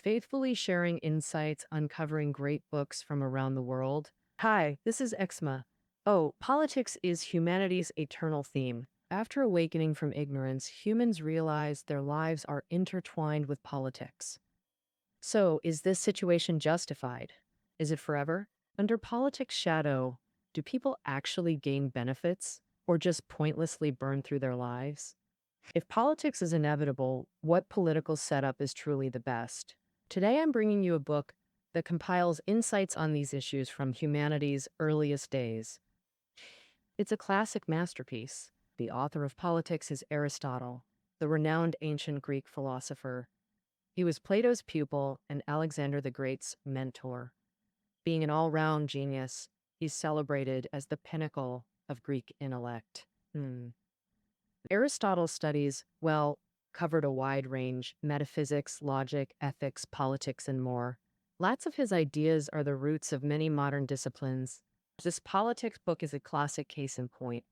faithfully sharing insights, uncovering great books from around the world. Hi, this is Exma. Oh, politics is humanity's eternal theme. After awakening from ignorance, humans realize their lives are intertwined with politics. So, is this situation justified? Is it forever? Under politics' shadow, do people actually gain benefits or just pointlessly burn through their lives? If politics is inevitable, what political setup is truly the best? Today, I'm bringing you a book that compiles insights on these issues from humanity's earliest days. It's a classic masterpiece. The author of Politics is Aristotle, the renowned ancient Greek philosopher. He was Plato's pupil and Alexander the Great's mentor. Being an all round genius, he's celebrated as the pinnacle of Greek intellect. Aristotle's studies, well, covered a wide range: metaphysics, logic, ethics, politics, and more. Lots of his ideas are the roots of many modern disciplines. This politics book is a classic case in point.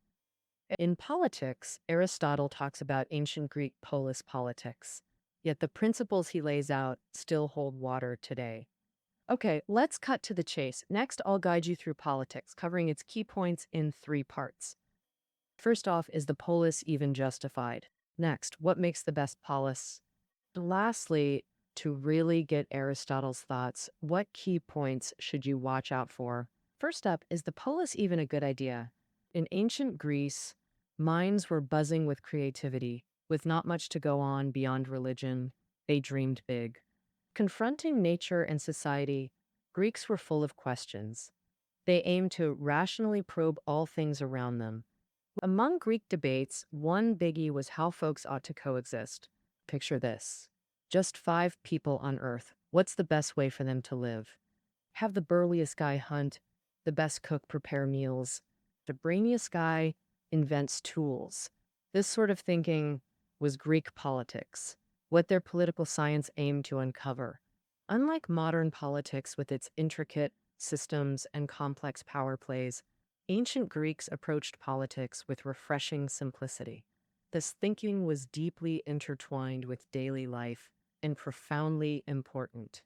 In politics, Aristotle talks about ancient Greek polis politics, yet the principles he lays out still hold water today. Okay, let's cut to the chase. Next, I'll guide you through politics, covering its key points in three parts. First off, is the polis even justified? Next, what makes the best polis? Lastly, to really get Aristotle's thoughts, what key points should you watch out for? First up, is the polis even a good idea? In ancient Greece, minds were buzzing with creativity. With not much to go on beyond religion, they dreamed big. Confronting nature and society, Greeks were full of questions. They aimed to rationally probe all things around them. Among Greek debates, one biggie was how folks ought to coexist. Picture this: just 5 people on Earth. What's the best way for them to live? Have the burliest guy hunt, the best cook prepare meals, the brainiest guy invents tools. This sort of thinking was Greek politics, what their political science aimed to uncover. Unlike modern politics with its intricate systems and complex power plays, ancient Greeks approached politics with refreshing simplicity. This thinking was deeply intertwined with daily life and profoundly important.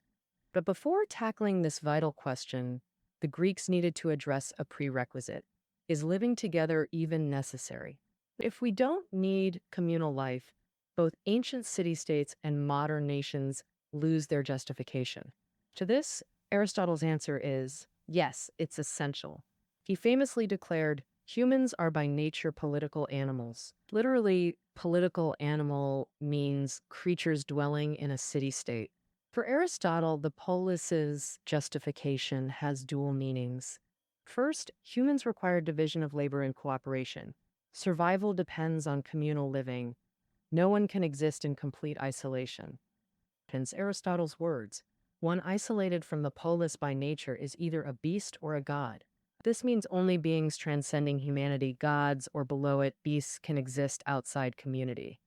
But before tackling this vital question, the Greeks needed to address a prerequisite. Is living together even necessary? If we don't need communal life, both ancient city-states and modern nations lose their justification. To this, Aristotle's answer is yes, it's essential. He famously declared, humans are by nature political animals. Literally, political animal means creatures dwelling in a city-state. For Aristotle, the polis's justification has dual meanings. First, humans require division of labor and cooperation. Survival depends on communal living. No one can exist in complete isolation. Hence Aristotle's words, one isolated from the polis by nature is either a beast or a god. This means only beings transcending humanity, gods, or below it, beasts, can exist outside community.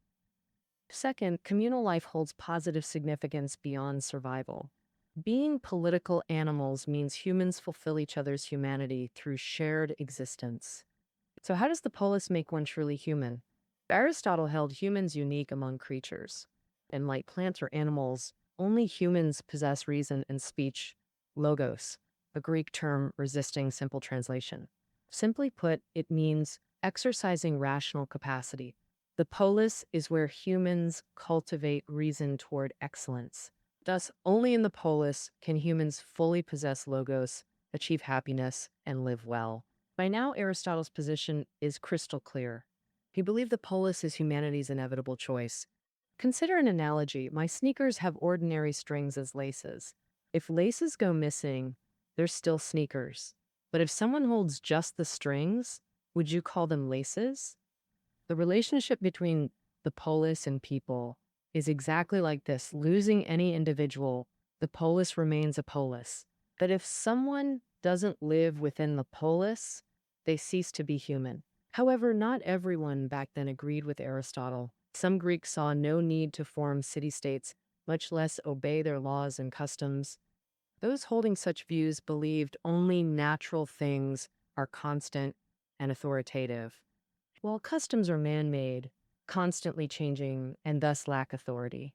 Second, communal life holds positive significance beyond survival. Being political animals means humans fulfill each other's humanity through shared existence. So how does the polis make one truly human? Aristotle held humans unique among creatures. And like plants or animals, only humans possess reason and speech, logos, a Greek term resisting simple translation. Simply put, it means exercising rational capacity. The polis is where humans cultivate reason toward excellence. Thus, only in the polis can humans fully possess logos, achieve happiness, and live well. By now, Aristotle's position is crystal clear. He believed the polis is humanity's inevitable choice. Consider an analogy. My sneakers have ordinary strings as laces. If laces go missing, they're still sneakers. But if someone holds just the strings, would you call them laces? The relationship between the polis and people is exactly like this. Losing any individual, the polis remains a polis. But if someone doesn't live within the polis, they cease to be human. However, not everyone back then agreed with Aristotle. Some Greeks saw no need to form city-states, much less obey their laws and customs. Those holding such views believed only natural things are constant and authoritative, while customs are man-made, constantly changing, and thus lack authority.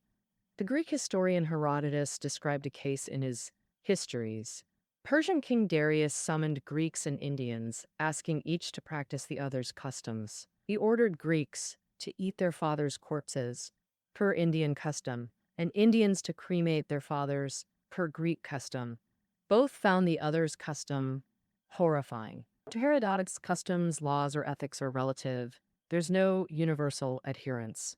The Greek historian Herodotus described a case in his Histories. Persian King Darius summoned Greeks and Indians, asking each to practice the other's customs. He ordered Greeks to eat their fathers' corpses, per Indian custom, and Indians to cremate their fathers, per Greek custom. Both found the other's custom horrifying. To Herodotus, customs, laws, or ethics are relative. There's no universal adherence.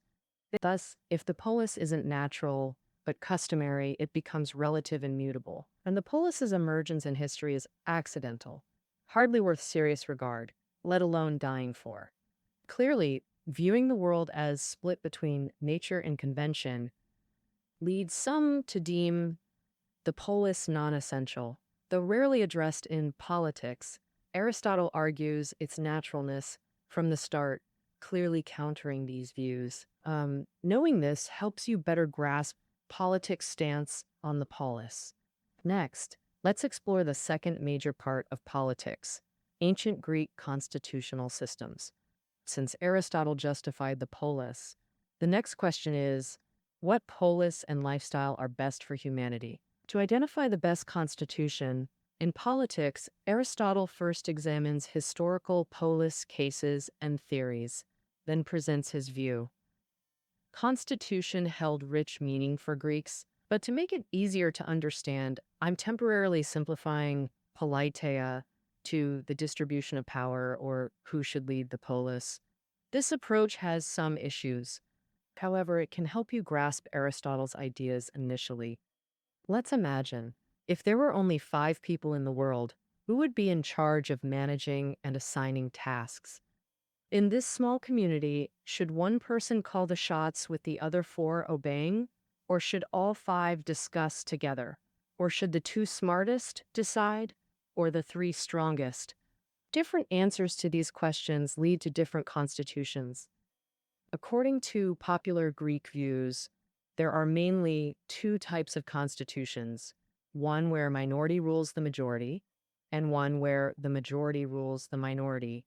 Thus, if the polis isn't natural but customary, it becomes relative and mutable. And the polis's emergence in history is accidental, hardly worth serious regard, let alone dying for. Clearly, viewing the world as split between nature and convention leads some to deem the polis non-essential. Though rarely addressed in politics, Aristotle argues its naturalness from the start, clearly countering these views. Knowing this helps you better grasp politics' stance on the polis. Next, let's explore the second major part of politics, ancient Greek constitutional systems. Since Aristotle justified the polis, the next question is, what polis and lifestyle are best for humanity? To identify the best constitution, in politics, Aristotle first examines historical polis cases and theories, then presents his view. Constitution held rich meaning for Greeks, but to make it easier to understand, I'm temporarily simplifying politeia to the distribution of power or who should lead the polis. This approach has some issues. However, it can help you grasp Aristotle's ideas initially. Let's imagine, if there were only 5 people in the world, who would be in charge of managing and assigning tasks? In this small community, should one person call the shots with the other 4 obeying? Or should all 5 discuss together? Or should the 2 smartest decide? Or the 3 strongest? Different answers to these questions lead to different constitutions. According to popular Greek views, there are mainly 2 types of constitutions, one where minority rules the majority, and one where the majority rules the minority.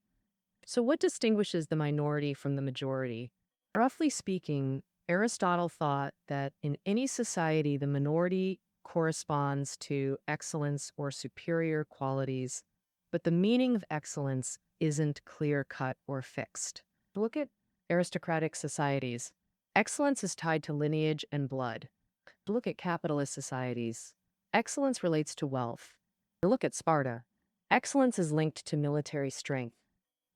So what distinguishes the minority from the majority? Roughly speaking, Aristotle thought that in any society, the minority corresponds to excellence or superior qualities, but the meaning of excellence isn't clear-cut or fixed. Look at aristocratic societies. Excellence is tied to lineage and blood. Look at capitalist societies. Excellence relates to wealth. Look at Sparta. Excellence is linked to military strength.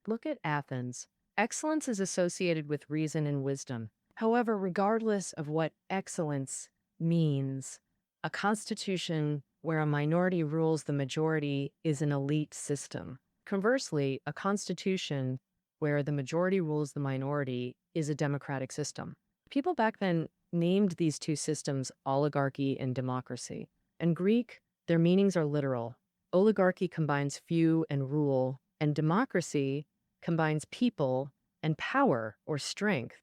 Look at Athens. Excellence is associated with reason and wisdom. However, regardless of what excellence means, a constitution where a minority rules the majority is an elite system. Conversely, a constitution where the majority rules the minority is a democratic system. People back then named these 2 systems oligarchy and democracy. In Greek, their meanings are literal. Oligarchy combines few and rule, and democracy combines people and power or strength.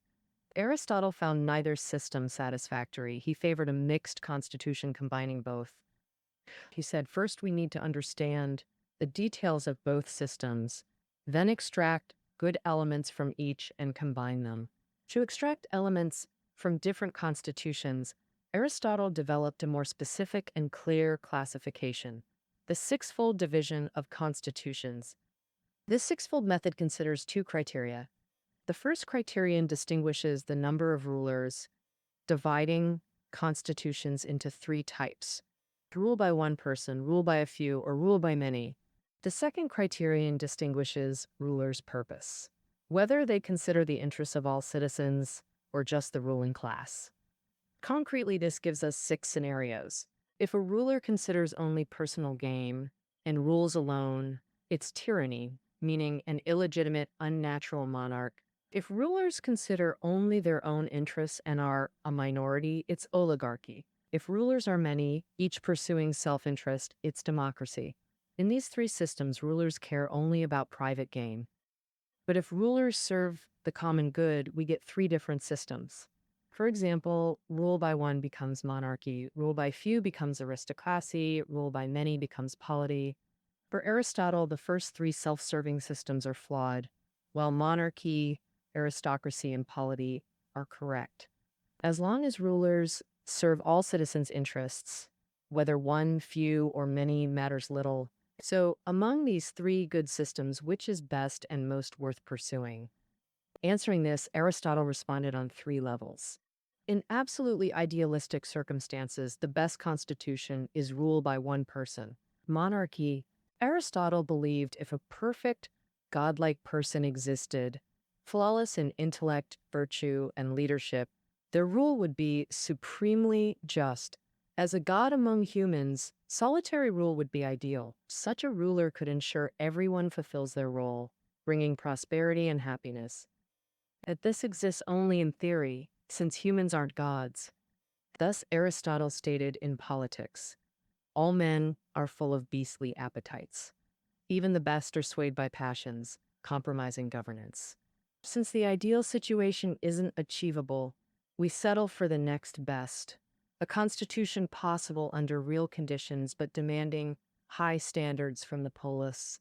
Aristotle found neither system satisfactory. He favored a mixed constitution combining both. He said, first we need to understand the details of both systems, then extract good elements from each and combine them. To extract elements from different constitutions, Aristotle developed a more specific and clear classification, the 6-fold division of constitutions. This 6-fold method considers 2 criteria. The first criterion distinguishes the number of rulers, dividing constitutions into 3 types: rule by one person, rule by a few, or rule by many. The second criterion distinguishes rulers' purpose, whether they consider the interests of all citizens or just the ruling class. Concretely, this gives us 6 scenarios. If a ruler considers only personal gain and rules alone, it's tyranny, meaning an illegitimate, unnatural monarch. If rulers consider only their own interests and are a minority, it's oligarchy. If rulers are many, each pursuing self-interest, it's democracy. In these 3 systems, rulers care only about private gain. But if rulers serve the common good, we get 3 different systems. For example, rule by one becomes monarchy, rule by few becomes aristocracy, rule by many becomes polity. For Aristotle, the first 3 self-serving systems are flawed, while monarchy, aristocracy, and polity are correct. As long as rulers serve all citizens' interests, whether one, few, or many matters little. So, among these three good systems, which is best and most worth pursuing? Answering this, Aristotle responded on three levels. In absolutely idealistic circumstances, the best constitution is ruled by one person. Monarchy, Aristotle believed if a perfect, godlike person existed, flawless in intellect, virtue, and leadership, their rule would be supremely just. As a god among humans, solitary rule would be ideal. Such a ruler could ensure everyone fulfills their role, bringing prosperity and happiness. That this exists only in theory, since humans aren't gods. Thus, Aristotle stated in Politics, all men are full of beastly appetites. Even the best are swayed by passions, compromising governance. Since the ideal situation isn't achievable, we settle for the next best, a constitution possible under real conditions but demanding high standards from the polis.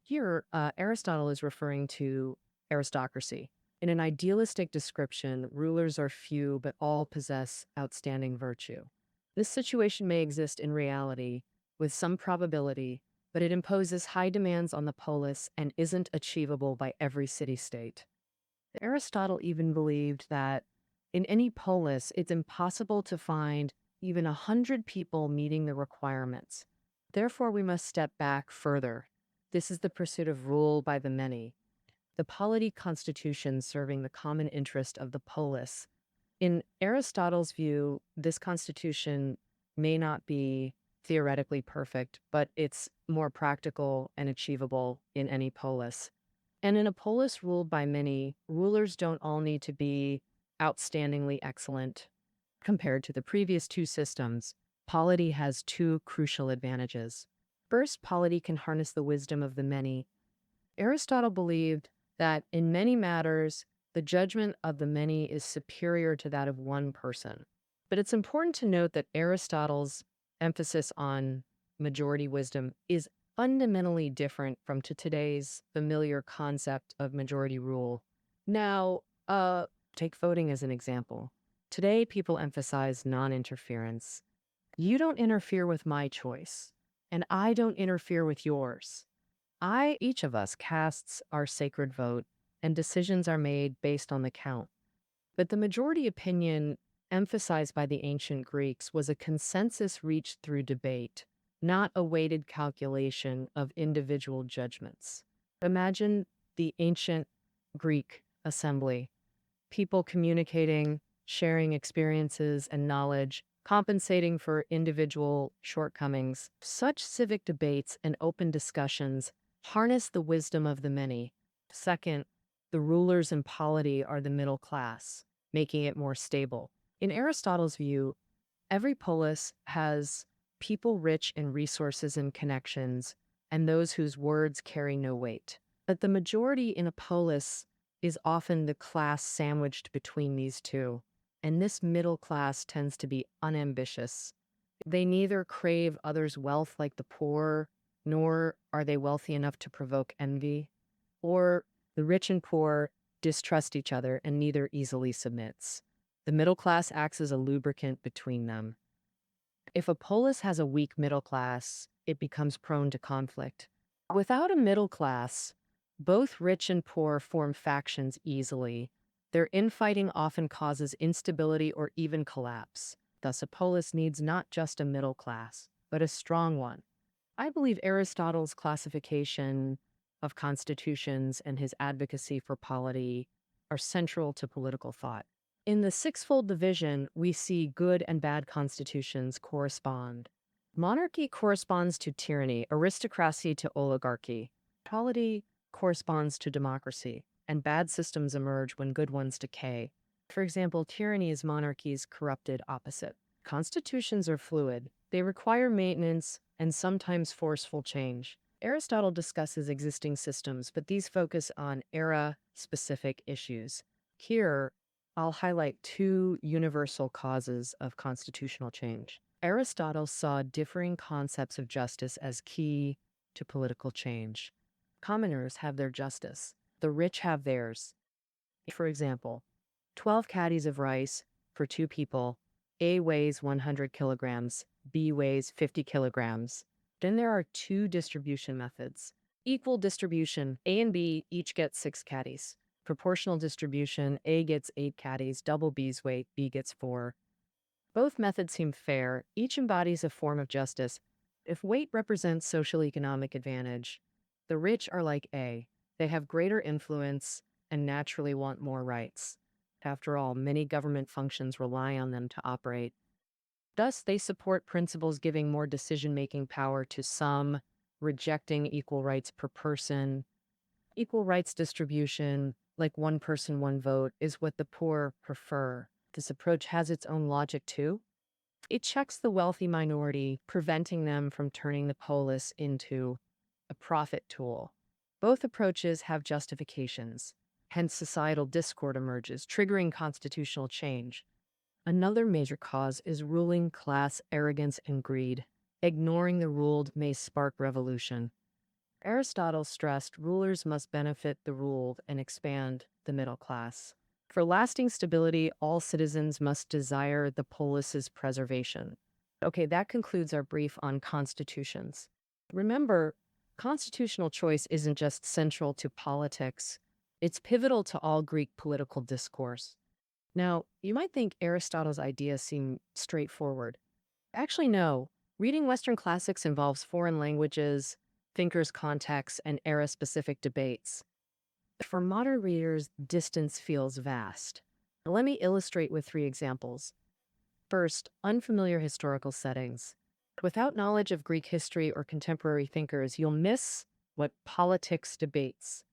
Here, Aristotle is referring to aristocracy. In an idealistic description, rulers are few but all possess outstanding virtue. This situation may exist in reality with some probability, but it imposes high demands on the polis and isn't achievable by every city-state. Aristotle even believed that in any polis, it's impossible to find even 100 people meeting the requirements. Therefore, we must step back further. This is the pursuit of rule by the many, the polity constitution serving the common interest of the polis. In Aristotle's view, this constitution may not be theoretically perfect, but it's more practical and achievable in any polis. And in a polis ruled by many, rulers don't all need to be outstandingly excellent. Compared to the previous two systems, polity has two crucial advantages. First, polity can harness the wisdom of the many. Aristotle believed that in many matters, the judgment of the many is superior to that of one person. But it's important to note that Aristotle's emphasis on majority wisdom is fundamentally different from today's familiar concept of majority rule. Now, take voting as an example. Today, people emphasize non-interference. You don't interfere with my choice, and I don't interfere with yours. Each of us casts our sacred vote, and decisions are made based on the count. But the majority opinion emphasized by the ancient Greeks was a consensus reached through debate, not a weighted calculation of individual judgments. Imagine the ancient Greek assembly, people communicating, sharing experiences and knowledge, compensating for individual shortcomings. Such civic debates and open discussions harness the wisdom of the many. Second, the rulers in polity are the middle class, making it more stable. In Aristotle's view, every polis has people rich in resources and connections, and those whose words carry no weight. But the majority in a polis is often the class sandwiched between these two, and this middle class tends to be unambitious. They neither crave others' wealth like the poor, nor are they wealthy enough to provoke envy, or the rich and poor distrust each other and neither easily submits. The middle class acts as a lubricant between them. If a polis has a weak middle class, it becomes prone to conflict. Without a middle class, both rich and poor form factions easily. Their infighting often causes instability or even collapse. Thus, a polis needs not just a middle class, but a strong one. I believe Aristotle's classification of constitutions and his advocacy for polity are central to political thought. In the sixfold division, we see good and bad constitutions correspond. Monarchy corresponds to tyranny, aristocracy to oligarchy. Polity corresponds to democracy, and bad systems emerge when good ones decay. For example, tyranny is monarchy's corrupted opposite. Constitutions are fluid. They require maintenance and sometimes forceful change. Aristotle discusses existing systems, but these focus on era-specific issues. Here, I'll highlight two universal causes of constitutional change. Aristotle saw differing concepts of justice as key to political change. Commoners have their justice. The rich have theirs. For example, 12 caddies of rice for two people A weighs 100 kilograms, B weighs 50 kilograms. Then there are two distribution methods. Equal distribution, A and B each get 6 caddies. Proportional distribution, A gets 8 caddies, double B's weight, B gets 4. Both methods seem fair, each embodies a form of justice. If weight represents social economic advantage, the rich are like A. They have greater influence and naturally want more rights. After all, many government functions rely on them to operate. Thus, they support principles giving more decision-making power to some, rejecting equal rights per person. Equal rights distribution, like one person, one vote, is what the poor prefer. This approach has its own logic too. It checks the wealthy minority, preventing them from turning the polis into a profit tool. Both approaches have justifications. Hence, societal discord emerges, triggering constitutional change. Another major cause is ruling class arrogance and greed. Ignoring the ruled may spark revolution. Aristotle stressed rulers must benefit the ruled and expand the middle class. For lasting stability, all citizens must desire the polis's preservation. Okay, that concludes our brief on constitutions. Remember, constitutional choice isn't just central to politics, it's pivotal to all Greek political discourse. Now, you might think Aristotle's ideas seem straightforward. Actually, no. Reading Western classics involves foreign languages, thinkers' contexts, and era-specific debates. For modern readers, distance feels vast. Let me illustrate with 3 examples. First, unfamiliar historical settings. Without knowledge of Greek history or contemporary thinkers, you'll miss what politics debates.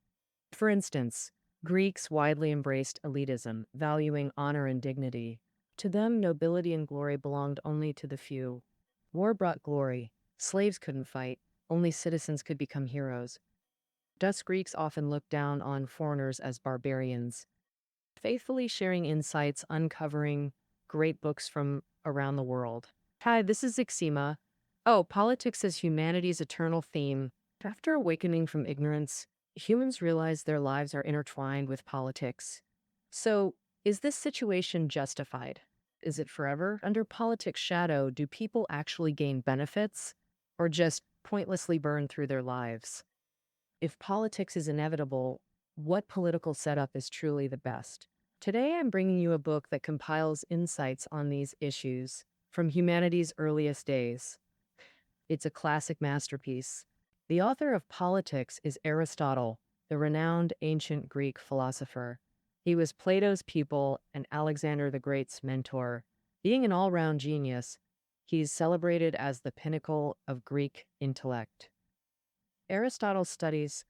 For instance, Greeks widely embraced elitism, valuing honor and dignity. To them, nobility and glory belonged only to the few. War brought glory. Slaves couldn't fight. Only citizens could become heroes. Thus, Greeks often looked down on foreigners as barbarians, faithfully sharing insights, uncovering great books from around the world. Hi, this is Ixima. Oh, politics as humanity's eternal theme. After awakening from ignorance, humans realize their lives are intertwined with politics. So, is this situation justified? Is it forever? Under politics' shadow, do people actually gain benefits or just pointlessly burn through their lives? If politics is inevitable, what political setup is truly the best? Today, I'm bringing you a book that compiles insights on these issues from humanity's earliest days. It's a classic masterpiece. The author of Politics is Aristotle, the renowned ancient Greek philosopher. He was Plato's pupil and Alexander the Great's mentor. Being an all-round genius, he's celebrated as the pinnacle of Greek intellect. Aristotle's studies,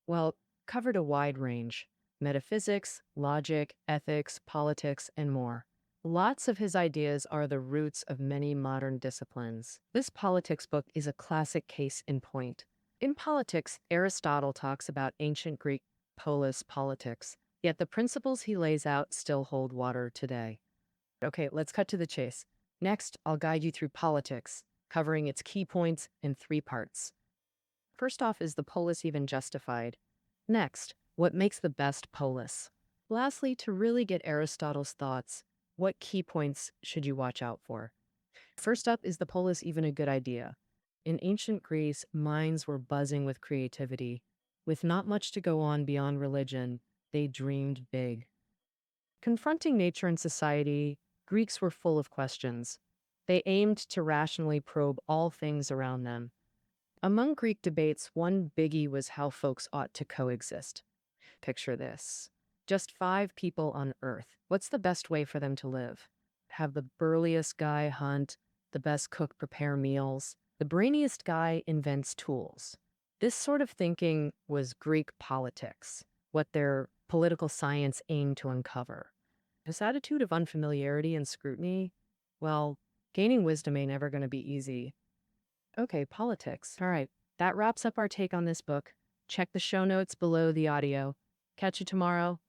well, covered a wide range: metaphysics, logic, ethics, politics, and more. Lots of his ideas are the roots of many modern disciplines. This politics book is a classic case in point. In Politics, Aristotle talks about ancient Greek polis politics, yet the principles he lays out still hold water today. Okay, let's cut to the chase. Next, I'll guide you through Politics, covering its key points in 3 parts. First off, is the polis even justified? Next, what makes the best polis? Lastly, to really get Aristotle's thoughts, what key points should you watch out for? First up, is the polis even a good idea? In ancient Greece, minds were buzzing with creativity. With not much to go on beyond religion, they dreamed big. Confronting nature and society, Greeks were full of questions. They aimed to rationally probe all things around them. Among Greek debates, one biggie was how folks ought to coexist. Picture this. Just 5 people on Earth. What's the best way for them to live? Have the burliest guy hunt, the best cook prepare meals, the brainiest guy invents tools. This sort of thinking was Greek politics, what their political science aimed to uncover. This attitude of unfamiliarity and scrutiny, well, gaining wisdom ain't never going to be easy. Okay, politics. All right, that wraps up our take on this book. Check the show notes below the audio. Catch you tomorrow.